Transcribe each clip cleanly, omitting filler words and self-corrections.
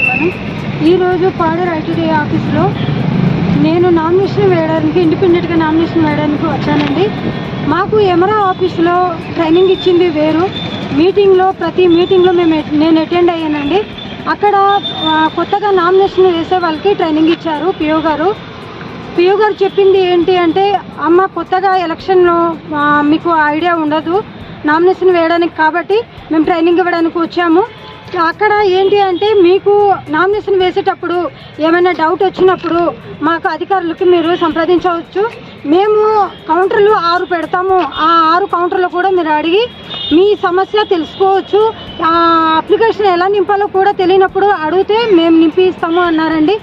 చెప్తున్నాను. ఈరోజు పాడేరు ఐటీడీ ఆఫీస్లో నేను నామినేషన్ వేయడానికి ఇండిపెండెంట్గా నామినేషన్ వేయడానికి వచ్చానండి. మాకు ఎమరా ఆఫీస్లో ట్రైనింగ్ ఇచ్చింది వేరు. ప్రతి మీటింగ్లో నేను అటెండ్ అయ్యానండి. అక్కడ కొత్తగా నామినేషన్ వేసే వాళ్ళకి ట్రైనింగ్ ఇచ్చారు పిఓ గారు చెప్పింది ఏంటి అంటే, అమ్మ కొత్తగా ఎలక్షన్లో మీకు ఐడియా ఉండదు నామినేషన్ వేయడానికి, కాబట్టి మేము ట్రైనింగ్ ఇవ్వడానికి వచ్చాము. అక్కడ ఏంటి అంటే, మీకు నామినేషన్ వేసేటప్పుడు ఏమైనా డౌట్ వచ్చినప్పుడు మాకు అధికారులకి మీరు సంప్రదించవచ్చు. మేము కౌంటర్లు 6 పెడతాము. ఆ 6 కౌంటర్లు కూడా మీరు అడిగి మీ సమస్య తెలుసుకోవచ్చు. అప్లికేషన్ ఎలా నింపాలో కూడా తెలియనప్పుడు అడిగితే మేము నింపి ఇస్తాము అన్నారండి.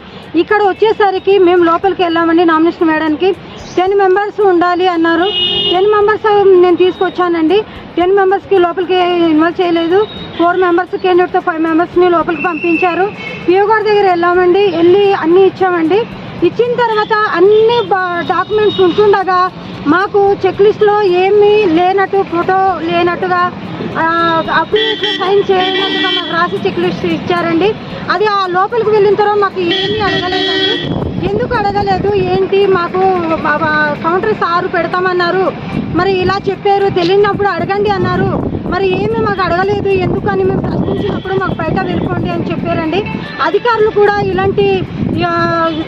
ఇక్కడ వచ్చేసరికి మేము లోపలికి వెళ్ళామండి. నామినేషన్ వేయడానికి 10 మెంబర్స్ ఉండాలి అన్నారు. 10 మెంబర్స్ నేను తీసుకొచ్చానండి. 10 మెంబర్స్కి లోపలికి ఇన్వాల్వ్ చేయలేదు. 4 మెంబర్స్ కేంద్రంతో 5 మెంబర్స్ని లోపలికి పంపించారు. పిఓ గారి దగ్గర వెళ్ళి అన్నీ ఇచ్చామండి. ఇచ్చిన తర్వాత అన్ని డాక్యుమెంట్స్ ఉంటుండగా మాకు చెక్ లిస్ట్లో ఏమీ లేనట్టు, ఫోటో లేనట్టుగా, అప్లికేషన్ సైన్ చేయనట్టుగా మాకు రాసి చెక్ లిస్ట్ ఇచ్చారండి. అది ఆ లోపలికి వెళ్ళిన తర్వాత మాకు ఏమీ అడగలేదండి. ఎందుకు అడగలేదు ఏంటి, మాకు కౌంటర్స్ 6 పెడతామన్నారు, మరి ఇలా చెప్పారు, తెలియనప్పుడు అడగండి అన్నారు, మరి ఏమీ మాకు అడగలేదు ఎందుకని మేము ప్రశ్నించినప్పుడు మాకు బయట వెళ్ళిపోండి అని చెప్పారండి. అధికారులు కూడా ఇలాంటి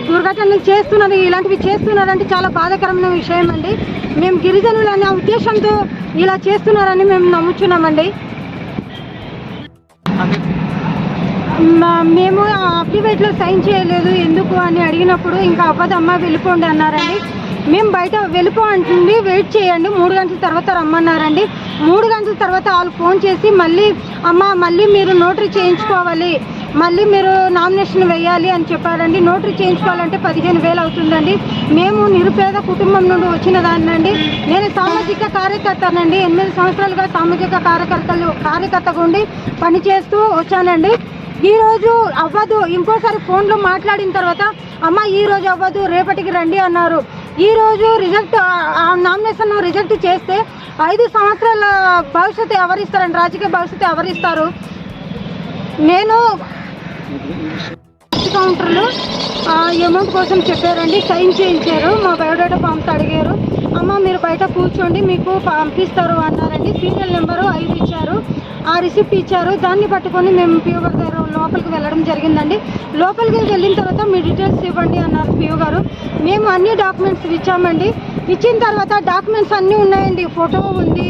దుర్ఘటనలు ఇలాంటివి చేస్తున్నారంటే చాలా బాధాకరమైన విషయం అండి. మేము గిరిజనులు అనే ఉద్దేశంతో ఇలా చేస్తున్నారని మేము నమ్ముచున్నామండి. మేము అఫిడవిట్లో సైన్ చేయలేదు ఎందుకు అని అడిగినప్పుడు ఇంకా అవ్వదమ్మా వెళ్ళిపోండి అన్నారండి. మేము బయట వెళ్ళిపో అంటుంది, వెయిట్ చేయండి, 3 గంటల తర్వాత రమ్మన్నారండి. 3 గంటల తర్వాత వాళ్ళు ఫోన్ చేసి మళ్ళీ మీరు నోటరీ చేయించుకోవాలి, మళ్ళీ మీరు నామినేషన్ వేయాలి అని చెప్పారండి. నోటరీ చేయించుకోవాలంటే 15,000 అవుతుందండి. మేము నిరుపేద కుటుంబం నుండి వచ్చిన దాన్నండి. నేను సామాజిక కార్యకర్తనండి. 8 సంవత్సరాలుగా సామాజిక కార్యకర్తగా ఉండి పనిచేస్తూ వచ్చానండి. ఈరోజు అవ్వదు, ఇంకోసారి ఫోన్లో మాట్లాడిన తర్వాత అమ్మ ఈరోజు అవ్వదు రేపటికి రండి అన్నారు. ఈరోజు నామినేషన్ రిజెక్ట్ చేస్తే 5 సంవత్సరాల భవిష్యత్తు ఎవరిస్తారండి, రాజకీయ భవిష్యత్తు ఎవరిస్తారు? నేను కౌంటర్లు అమౌంట్ కోసం చెప్పారండి, సైన్ చేయించారు, మా బయోడేటా ఫామ్స్ అడిగారు. అమ్మ మీరు బయట కూర్చోండి మీకు పంపిస్తారు అన్నారండి. సీరియల్ నెంబరు 5 ఇచ్చారు, ఆ రిసిప్ట్ ఇచ్చారు. దాన్ని పట్టుకొని మేము పిఓ గారి దగ్గర లోపలికి వెళ్ళడం జరిగిందండి. లోపలికి వెళ్ళిన తర్వాత మీ డీటెయిల్స్ ఇవ్వండి అన్నారు పిఓ గారు. మేము అన్ని డాక్యుమెంట్స్ ఇచ్చామండి. ఇచ్చిన తర్వాత డాక్యుమెంట్స్ అన్నీ ఉన్నాయండి, ఫోటో ఉంది,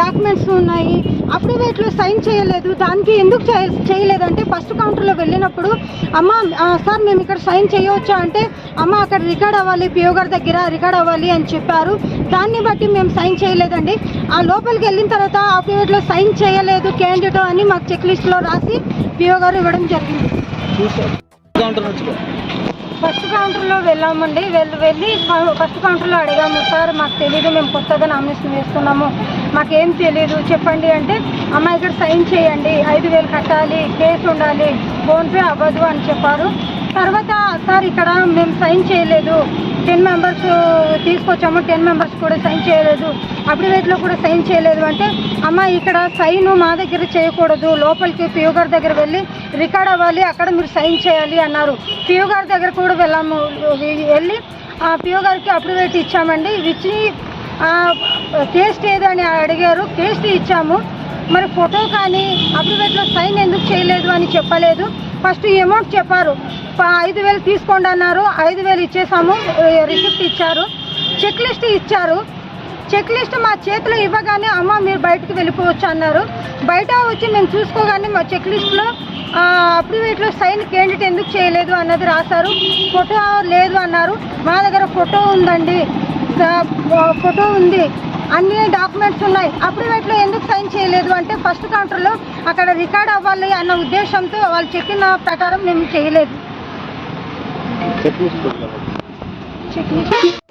డాక్యుమెంట్స్ ఉన్నాయి. అఫిడవిట్లో సైన్ చేయలేదు. దానికి ఎందుకు చేయలేదంటే, ఫస్ట్ కౌంటర్లో వెళ్ళినప్పుడు అమ్మ సార్ మేము ఇక్కడ సైన్ చేయవచ్చా అంటే, అమ్మ అక్కడ రికార్డ్ అవ్వాలి, పిఓ గారి దగ్గర రికార్డ్ అవ్వాలి అని చెప్పారు. దాన్ని బట్టి మేము సైన్ చేయలేదండి. ఆ లోపలికి వెళ్ళిన తర్వాత అఫిడవిట్లో సైన్ చేయలేదు క్యాండిడేట్ అని మాకు చెక్ లిస్ట్లో రాసి పిఓ గారు ఇవ్వడం జరిగింది. ఫస్ట్ కౌంటర్లో వెళ్ళామండి. వెళ్ళి ఫస్ట్ కౌంటర్లో అడిగాము, సార్ మాకు తెలీదు, మేము కొత్తగా నామినేషన్ వేస్తున్నాము, మాకేం తెలీదు చెప్పండి అంటే, అమ్మ ఇక్కడ సైన్ చేయండి, 5,000 కట్టాలి, కేసు ఉండాలి, ఫోన్పే అవ్వదు అని చెప్పారు. తర్వాత సార్ ఇక్కడ మేము సైన్ చేయలేదు, 10 మెంబర్స్ తీసుకొచ్చాము, 10 మెంబర్స్ కూడా సైన్ చేయలేదు, అఫిడవిట్లో కూడా సైన్ చేయలేదు అంటే, అమ్మ ఇక్కడ సైన్ మా దగ్గర చేయకూడదు, లోపలికి పిఓ గారి దగ్గర వెళ్ళి రికార్డ్ అవ్వాలి, అక్కడ మీరు సైన్ చేయాలి అన్నారు. పిఓ గారి దగ్గర కూడా వెళ్ళి ఆ పిఓ గారికి అఫిడవిట్ ఇచ్చామండి. ఇచ్చి టేస్ట్ ఏదని అడిగారు, టేస్ట్ ఇచ్చాము. మరి ఫోటో కానీ అఫిడవిట్లో సైన్ ఎందుకు చేయలేదు అని చెప్పలేదు. ఫస్ట్ అమౌంట్ చెప్పారు, 5,000 తీసుకోండి అన్నారు. 5,000 ఇచ్చేసాము, రిసిప్ట్ ఇచ్చారు, చెక్ లిస్ట్ ఇచ్చారు. చెక్ లిస్ట్ మా చేతిలో ఇవ్వగానే అమ్మ మీరు బయటకు వెళ్ళిపోవచ్చు అన్నారు. బయట వచ్చి మేము చూసుకోగానే మా చెక్ లిస్ట్లో అఫిడవిట్లో సైన్ క్యాండిడేట్ ఎందుకు చేయలేదు అన్నది రాశారు. ఫోటో లేదు అన్నారు. మా దగ్గర ఫోటో ఉందండి, ఫోటో ఉంది, అన్ని డాక్యుమెంట్స్ ఉన్నాయి. అఫిడవిట్లో ఎందుకు సైన్ చేయలేదు అంటే, ఫస్ట్ కౌంటర్లో అక్కడ రికార్డ్ అవ్వాలి అన్న ఉద్దేశంతో వాళ్ళు చెప్పిన ప్రకారం మేము చేయలేదు. Check list